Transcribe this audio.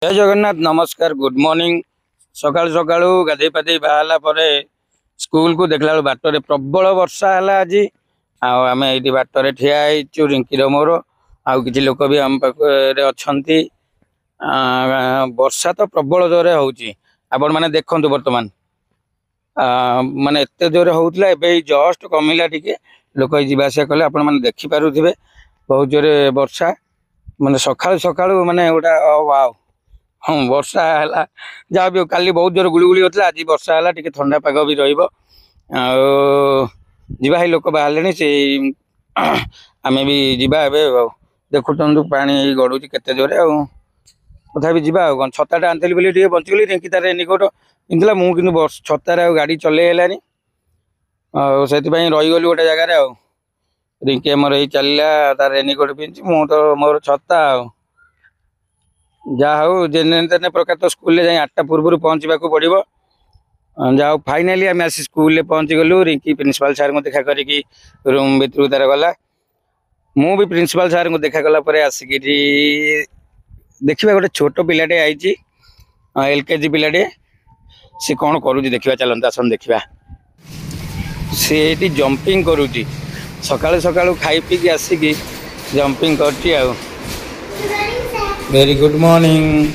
जय जगन्नाथ नमस्कार good morning सकाल सकाळू गाधे पाधे बाहला परे स्कूल को देखला बाटर प्रबल वर्षा है आज आम ये बाटर ठिया रिंकीर मोर आउ कि लोक भी आम पाखे अच्छा वर्षा तो प्रबल जोर होपण मैंने देखु बर्तमान माने एत जोर होता है जस्ट कमिला टिके लोक जावासिया कले आपण मैंने देखिपे बहुत जोरे वर्षा माने सकाल सकाळू माने गोटा वाव हाँ वर्षा है जहाँ भी काली बहुत जोर गुड़गुड़ी होता आज वर्षा है टे ठंडा पाग भी रहा लोक बाहर से आम भी जा देखु पानी गड़ू के जोरे तथा जा छताटा आनी बोली बचीगली रिंकी तार रेनिकोट पिंधला मुझे छतार गाड़ी चलनी से रहीगली गोटे जगार रिंकी आमर यही चलला तार रेनिकोट पिंधि मु तो मोर छता जहा हूँ जेने प्रकार तो स्कूल जाए 8टा पूर्व पहुँचा पड़ो जहा फाइनाली आम आसी स्कूल पहुँची गलु रिंकी प्रिंसिपल सार को देखा करी रूम भर तार गला मु भी प्रिंसिपल सार को देखा कलापर आसिक देखा गोटे छोट पिलाटे आई एलकेजी पिलाटे सी कौन करुँच देखा चलता आसन देखा सी जंपिंग करुँच सकाळु सकाळु खाई पी आसिक जंपिंग कर वेरी गुड मॉर्निंग।